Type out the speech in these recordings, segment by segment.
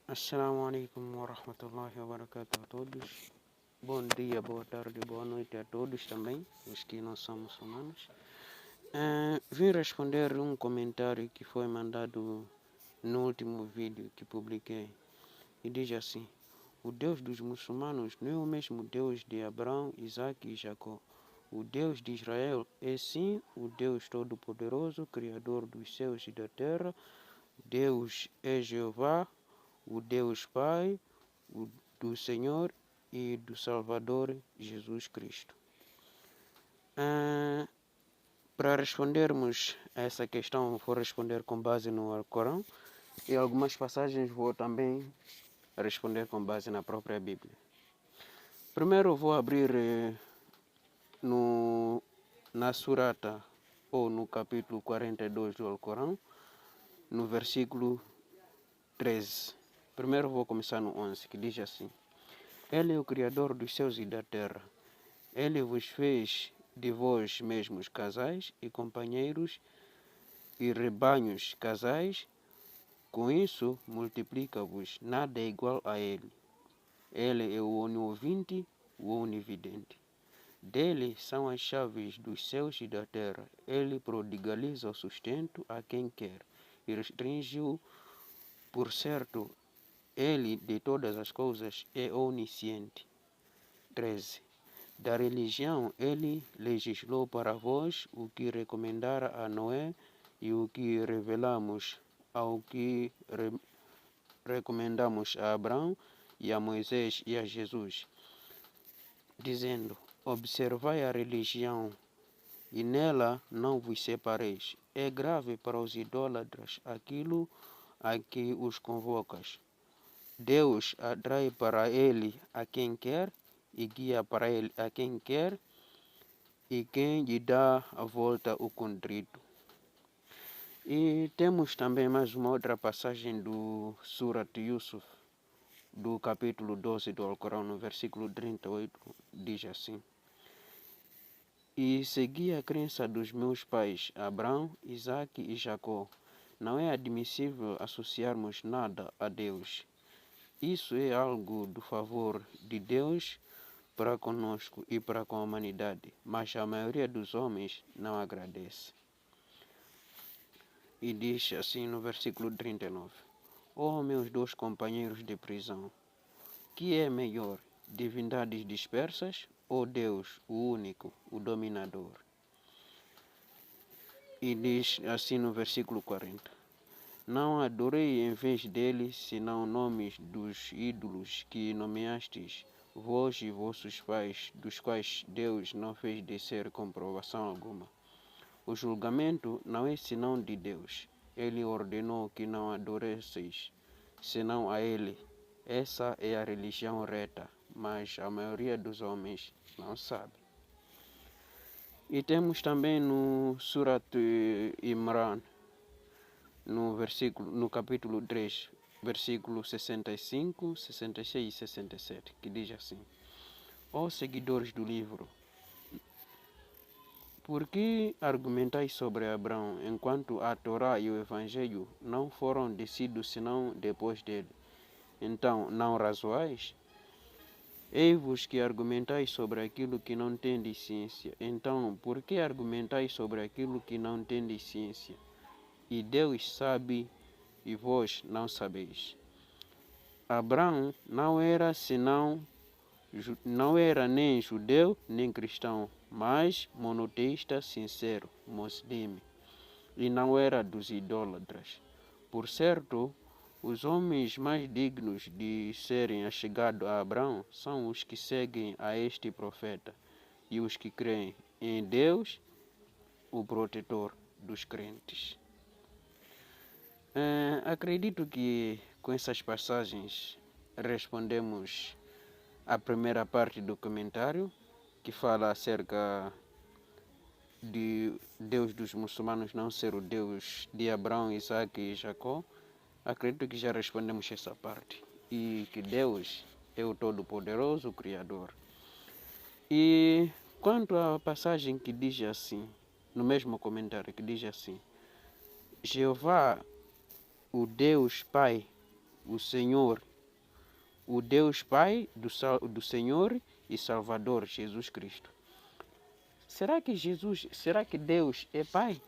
Assalamu alaikum wa rahmatullahi wa barakatuh a todos. Bom dia, boa tarde, boa noite a todos também, os que não são muçulmanos. Vim responder um comentário que foi mandado no último vídeo que publiquei. E diz assim: o Deus dos muçulmanos não é o mesmo Deus de Abraão, Isaac e Jacó. O Deus de Israel é sim o Deus Todo-Poderoso, Criador dos céus e da terra. Deus é Jeová, o Deus Pai, o do Senhor e do Salvador Jesus Cristo. Para respondermos a essa questão, vou responder com base no Alcorão e algumas passagens vou também responder com base na própria Bíblia. Primeiro vou abrir na surata ou no capítulo 42 do Alcorão, no versículo 13. Primeiro vou começar no 11, que diz assim: Ele é o Criador dos céus e da terra. Ele vos fez de vós mesmos casais e companheiros e rebanhos casais. Com isso, multiplica-vos. Nada é igual a Ele. Ele é o onisciente, o onividente. Dele são as chaves dos céus e da terra. Ele prodigaliza o sustento a quem quer e restringe-o. Por certo, Ele de todas as coisas é onisciente. 13. Da religião, ele legislou para vós o que recomendara a Noé e o que revelamos ao que recomendamos a Abraão e a Moisés e a Jesus, dizendo: observai a religião e nela não vos separeis. É grave para os idólatras aquilo a que os convocas. Deus atrai para ele a quem quer e guia para ele a quem quer, e quem lhe dá a volta o contrito. E temos também mais uma outra passagem do Surat Yusuf, do capítulo 12 do Alcorão, no versículo 38, diz assim: E segui a crença dos meus pais, Abraão, Isaac e Jacó. Não é admissível associarmos nada a Deus. Isso é algo do favor de Deus para conosco e para com a humanidade, mas a maioria dos homens não agradece. E diz assim no versículo 39: Ó meus dois companheiros de prisão, que é melhor, divindades dispersas ou Deus, o único, o dominador? E diz assim no versículo 40: Não adorei em vez dele, senão nomes dos ídolos que nomeastes, vós e vossos pais, dos quais Deus não fez descer comprovação alguma. O julgamento não é senão de Deus. Ele ordenou que não adoresseis, senão a Ele. Essa é a religião reta, mas a maioria dos homens não sabe. E temos também no Surat Imran, no capítulo 3, versículo 65, 66 e 67, que diz assim: Ó seguidores do livro, por que argumentais sobre Abraão, enquanto a Torá e o Evangelho não foram descidos senão depois dele? Então, não razoais? Ei-vos que argumentais sobre aquilo que não tendes ciência. Então, por que argumentais sobre aquilo que não tendes ciência? E Deus sabe, e vós não sabeis. Abraão não era nem judeu nem cristão, mas monoteísta sincero, muslime, e não era dos idólatras. Por certo, os homens mais dignos de serem achegados a Abraão são os que seguem a este profeta e os que creem em Deus, o protetor dos crentes. Acredito que com essas passagens respondemos a primeira parte do comentário, que fala acerca de Deus dos muçulmanos não ser o Deus de Abraão, Isaac e Jacó. Acredito que já respondemos essa parte. E que Deus é o Todo-Poderoso, o Criador. E quanto à passagem que diz assim, no mesmo comentário, que diz assim: Jeová, o Deus Pai, o Senhor, o Deus Pai do Senhor e Salvador Jesus Cristo. Será que Deus é Pai?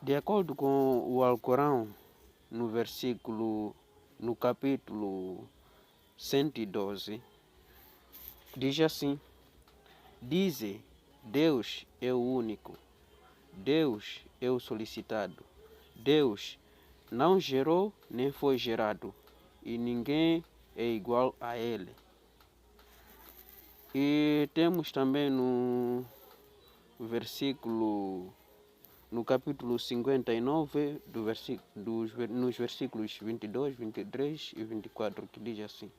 De acordo com o Alcorão, no capítulo 112, diz assim: dize, Deus é o único, Deus é o solicitado, Deus não gerou nem foi gerado, e ninguém é igual a Ele. E temos também no capítulo 59, nos versículos 22, 23 e 24, que diz assim: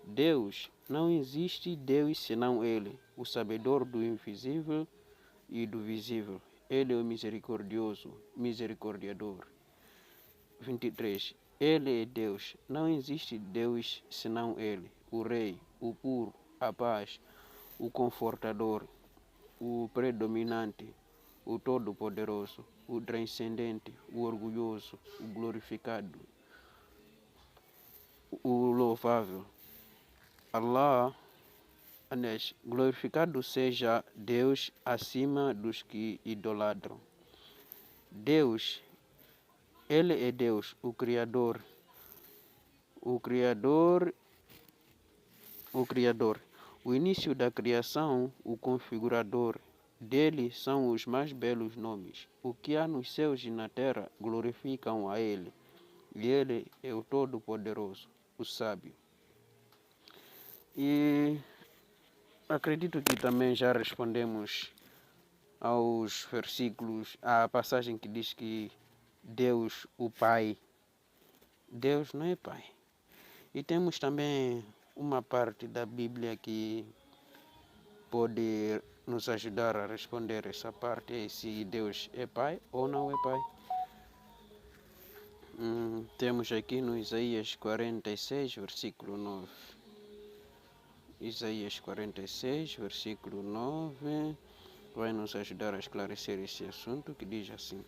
Deus, não existe Deus senão Ele, o sabedor do invisível e do visível. Ele é o misericordioso, misericordiador. 23. Ele é Deus, não existe Deus senão Ele, o Rei, o puro, a paz, o confortador, o predominante, o todo-poderoso, o transcendente, o orgulhoso, o glorificado, o louvável. Allah, glorificado seja Deus acima dos que idolatram. Deus, Ele é Deus, o Criador, o início da criação, o configurador. Dele são os mais belos nomes. O que há nos céus e na terra glorificam a Ele. E Ele é o Todo-Poderoso, o Sábio. E acredito que também já respondemos aos versículos, à passagem que diz que Deus, o Pai, Deus não é Pai. E temos também uma parte da Bíblia que pode nos ajudar a responder essa parte, se Deus é Pai ou não é Pai. Temos aqui no Isaías 46, versículo 9. Isaías 46, versículo 9, vai nos ajudar a esclarecer esse assunto, que diz assim: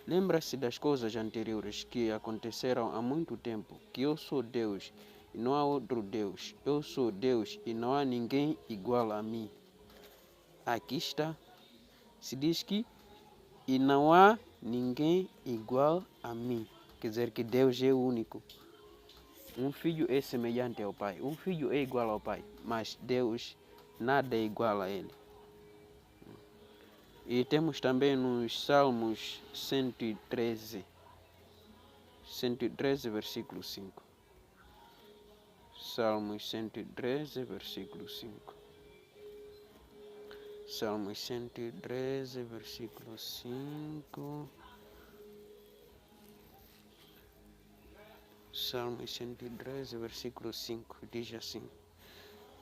Lembra-se das coisas anteriores que aconteceram há muito tempo, que eu sou Deus e não há outro Deus. Eu sou Deus e não há ninguém igual a mim. Aqui está. Se diz que e não há ninguém igual a mim. Quer dizer que Deus é o único. Um filho é semelhante ao pai. Um filho é igual ao pai. Mas Deus, nada é igual a ele. E temos também nos Salmos 113, versículo 5. Salmos 113, versículo 5. Salmos 113, versículo 5. Salmos 113, versículo 5, diz assim: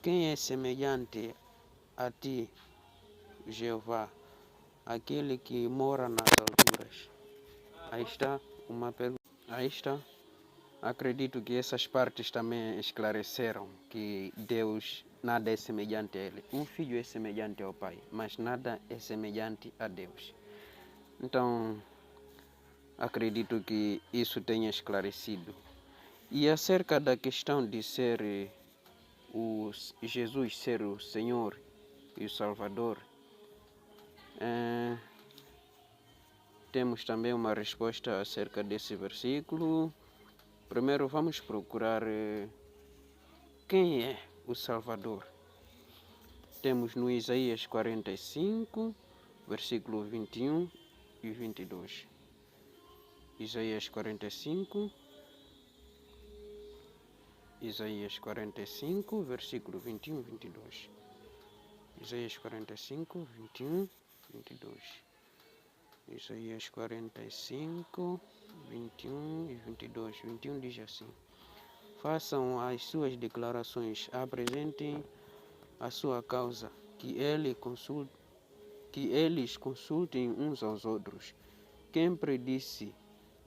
Quem é semelhante a ti, Jeová, aquele que mora nas alturas? Aí está uma pergunta. Aí está. Acredito que essas partes também esclareceram que Deus, nada é semelhante a Ele. Um filho é semelhante ao Pai, mas nada é semelhante a Deus. Então, acredito que isso tenha esclarecido. E acerca da questão de ser Jesus ser o Senhor e o Salvador, temos também uma resposta acerca desse versículo. Primeiro vamos procurar quem é o Salvador. Temos no Isaías 45, versículo 21 e 22. Isaías 45, versículo 21 e 22. Isaías 45, 21 e 22. Isaías 45, 21 e 22. 21 diz assim: Façam as suas declarações, apresentem a sua causa, que eles consultem uns aos outros. Quem predisse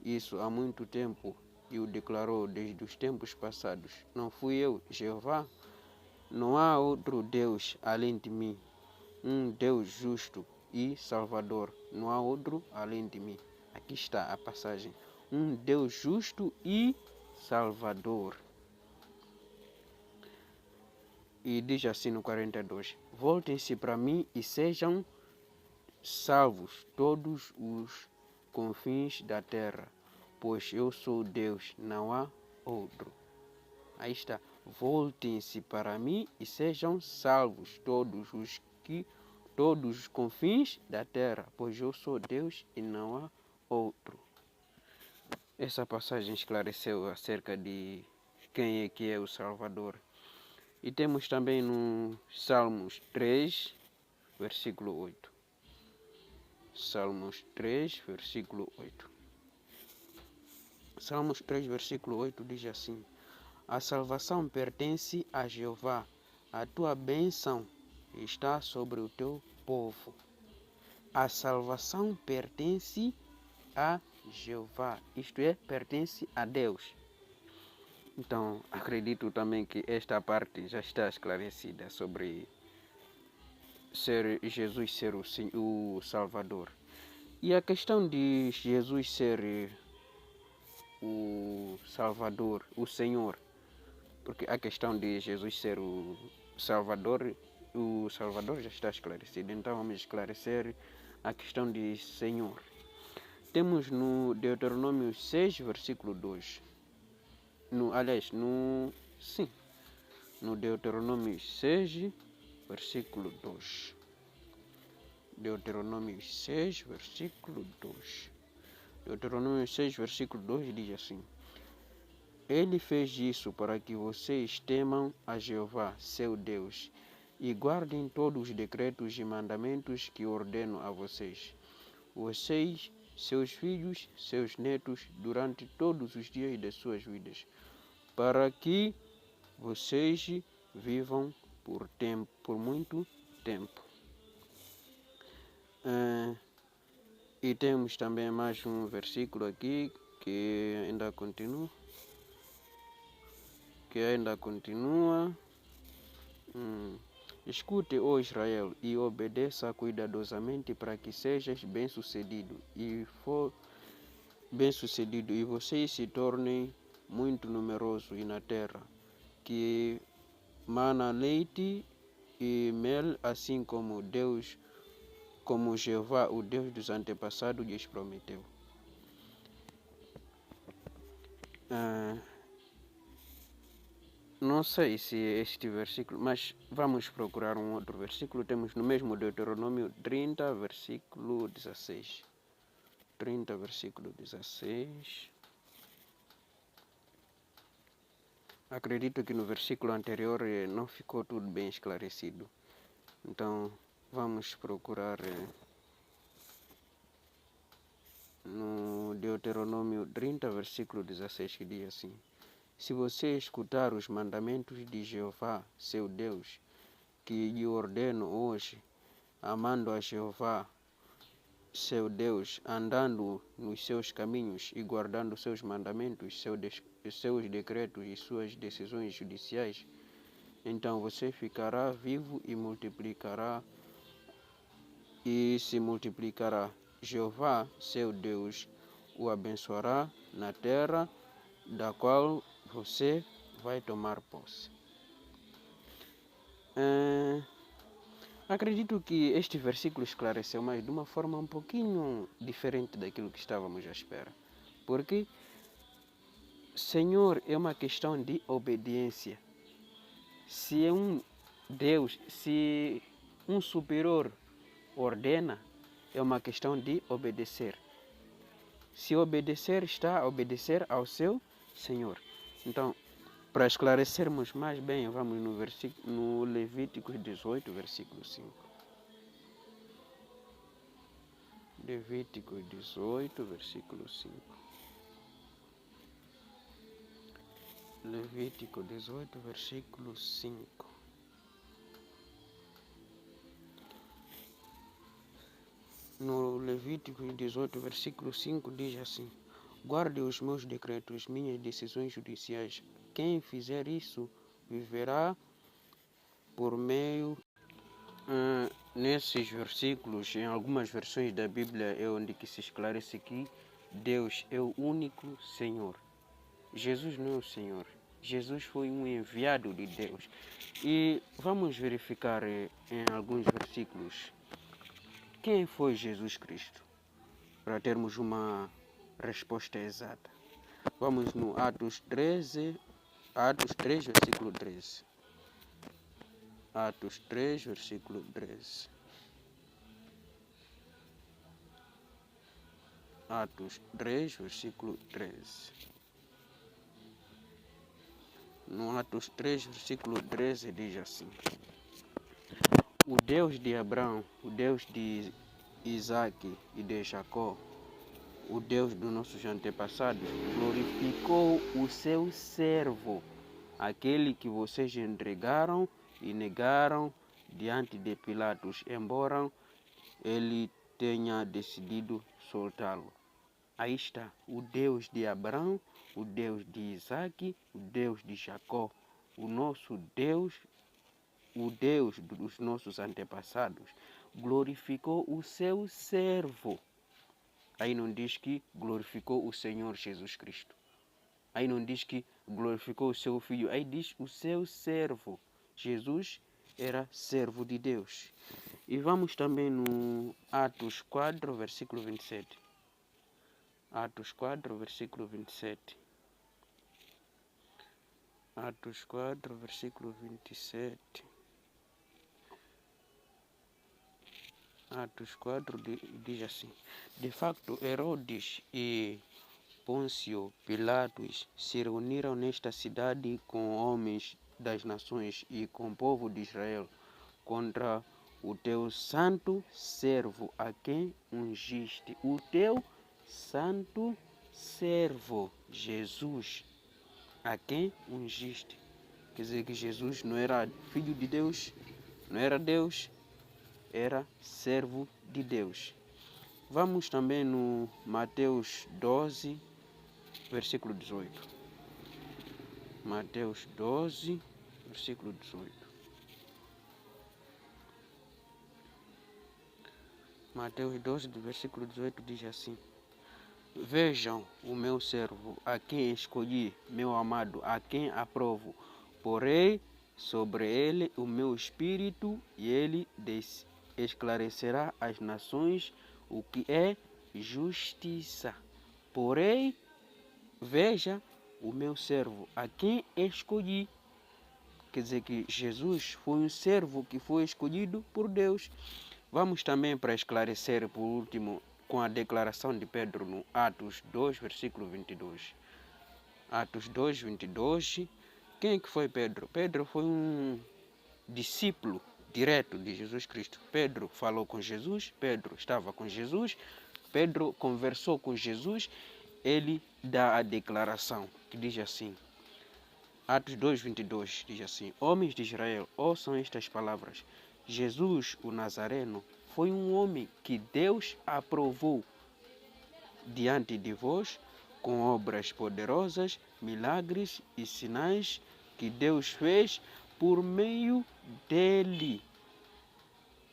isso há muito tempo e o declarou desde os tempos passados? Não fui eu, Jeová? Não há outro Deus além de mim, um Deus justo e Salvador. Não há outro além de mim. Aqui está a passagem. Um Deus justo e Salvador. E diz assim no 42: voltem-se para mim e sejam salvos todos os confins da terra, pois eu sou Deus, não há outro. Aí está. Voltem-se para mim e sejam salvos todos os confins da terra, pois eu sou Deus e não há outro. Essa passagem esclareceu acerca de quem é que é o Salvador. E temos também no Salmos 3, versículo 8. Salmos 3, versículo 8. Salmos 3, versículo 8 diz assim: a salvação pertence a Jeová, a tua bênção está sobre o teu povo. A salvação pertence a Jeová, isto é, pertence a Deus. Então, acredito também que esta parte já está esclarecida sobre Jesus ser o Salvador. E a questão de Jesus ser o Salvador, o Senhor, porque a questão de Jesus ser o Salvador já está esclarecido. Então vamos esclarecer a questão de Senhor. Temos no Deuteronômio 6, versículo 2. No Deuteronômio 6, versículo 2. Deuteronômio 6, versículo 2. Deuteronômio 6, versículo 2 diz assim: ele fez isso para que vocês temam a Jeová, seu Deus, e guardem todos os decretos e mandamentos que ordeno a vocês. Vocês, seus filhos, seus netos, durante todos os dias de suas vidas, para que vocês vivam por muito tempo. E temos também mais um versículo aqui que ainda continua. Escute, ó Israel, e obedeça cuidadosamente para que sejas bem-sucedido e vocês se tornem muito numerosos na terra, que mana leite e mel, assim como Jeová, o Deus dos antepassados, lhes prometeu. Não sei se este versículo, mas vamos procurar um outro versículo. Temos no mesmo Deuteronômio 30, versículo 16. 30, versículo 16. Acredito que no versículo anterior não ficou tudo bem esclarecido. Então, vamos procurar no Deuteronômio 30, versículo 16, que diz assim: se você escutar os mandamentos de Jeová, seu Deus, que lhe ordeno hoje, amando a Jeová, seu Deus, andando nos seus caminhos e guardando seus mandamentos, seus decretos e suas decisões judiciais, então você ficará vivo e se multiplicará. Jeová, seu Deus, o abençoará na terra da qual você vai tomar posse. Acredito que este versículo esclareceu, mas de uma forma um pouquinho diferente daquilo que estávamos à espera. Porque Senhor é uma questão de obediência. Se é um Deus, se um superior ordena, é uma questão de obedecer. Se obedecer, está a obedecer ao seu Senhor. Então, para esclarecermos mais bem, vamos no Levíticos 18, versículo 5. Levíticos 18, versículo 5. Levítico 18, versículo 5. No Levítico 18, versículo 5 diz assim: guarde os meus decretos, minhas decisões judiciais. Quem fizer isso viverá por meio. Nesses versículos, em algumas versões da Bíblia, é onde que se esclarece que Deus é o único Senhor. Jesus não é o Senhor. Jesus foi um enviado de Deus. E vamos verificar em alguns versículos quem foi Jesus Cristo, para termos uma resposta exata. Vamos no Atos 3, versículo 13. Atos 3, versículo 13. Atos 3, versículo 13. No Atos 3, versículo 13, diz assim: o Deus de Abraão, o Deus de Isaac e de Jacó, o Deus dos nossos antepassados, glorificou o seu servo, aquele que vocês entregaram e negaram diante de Pilatos, embora ele tenha decidido soltá-lo. Aí está, o Deus de Abraão, o Deus de Isaac, o Deus de Jacó, o nosso Deus, o Deus dos nossos antepassados, glorificou o seu servo. Aí não diz que glorificou o Senhor Jesus Cristo. Aí não diz que glorificou o seu filho. Aí diz o seu servo. Jesus era servo de Deus. E vamos também no Atos 4, versículo 27. Atos 4, versículo 27. Atos 4, versículo 27. Atos 4 diz assim: de facto, Herodes e Pôncio Pilatos se reuniram nesta cidade com homens das nações e com o povo de Israel contra o teu santo servo, a quem ungiste. O teu santo servo, Jesus, a quem ungiste. Quer dizer que Jesus não era filho de Deus, não era Deus, era servo de Deus. Vamos também no Mateus 12, versículo 18. Mateus 12, versículo 18. Mateus 12, versículo 18 diz assim: vejam o meu servo, a quem escolhi, meu amado, a quem aprovo. Porei sobre ele o meu espírito e ele esclarecerá às nações o que é justiça. Porém, veja o meu servo, a quem escolhi. Quer dizer que Jesus foi um servo que foi escolhido por Deus. Vamos também para esclarecer, por último, com a declaração de Pedro no Atos 2, versículo 22. Atos 2, 22. Quem que foi Pedro? Pedro foi um discípulo direto de Jesus Cristo. Pedro falou com Jesus, Pedro estava com Jesus, Pedro conversou com Jesus, ele dá a declaração que diz assim, Atos 2, 22, diz assim: homens de Israel, ouçam estas palavras. Jesus, o Nazareno, foi um homem que Deus aprovou diante de vós com obras poderosas, milagres e sinais que Deus fez por meio dele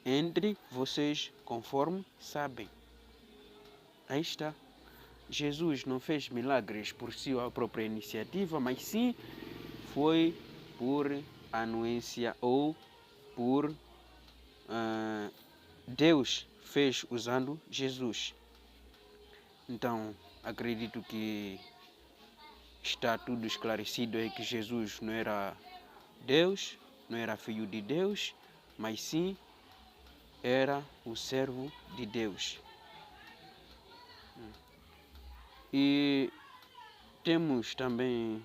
entre vocês, conforme sabem. Aí está. Jesus não fez milagres por sua própria iniciativa, mas sim foi por anuência ou por Deus fez usando Jesus. Então, acredito que está tudo esclarecido aí que Jesus não era Deus, não era filho de Deus, mas sim era o servo de Deus. E temos também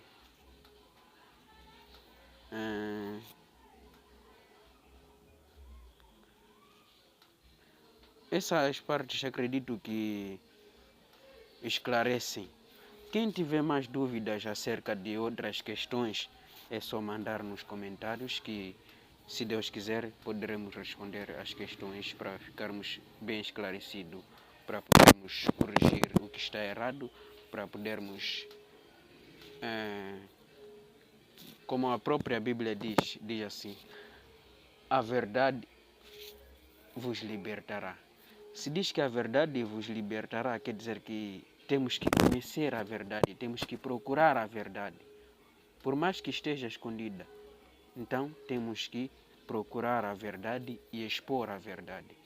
essas partes acredito que esclarecem. Quem tiver mais dúvidas acerca de outras questões, é só mandar nos comentários que, se Deus quiser, poderemos responder as questões para ficarmos bem esclarecidos, para podermos corrigir o que está errado, para podermos, como a própria Bíblia diz assim, a verdade vos libertará. Se diz que a verdade vos libertará, quer dizer que temos que conhecer a verdade, temos que procurar a verdade. Por mais que esteja escondida, então temos que procurar a verdade e expor a verdade.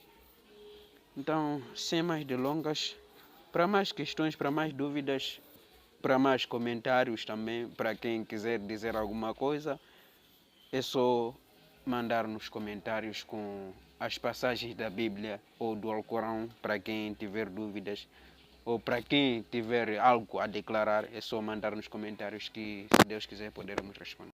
Então, sem mais delongas, para mais questões, para mais dúvidas, para mais comentários também, para quem quiser dizer alguma coisa, é só mandar nos comentários com as passagens da Bíblia ou do Alcorão, para quem tiver dúvidas, ou para quem tiver algo a declarar, é só mandar nos comentários que, se Deus quiser, poderemos responder.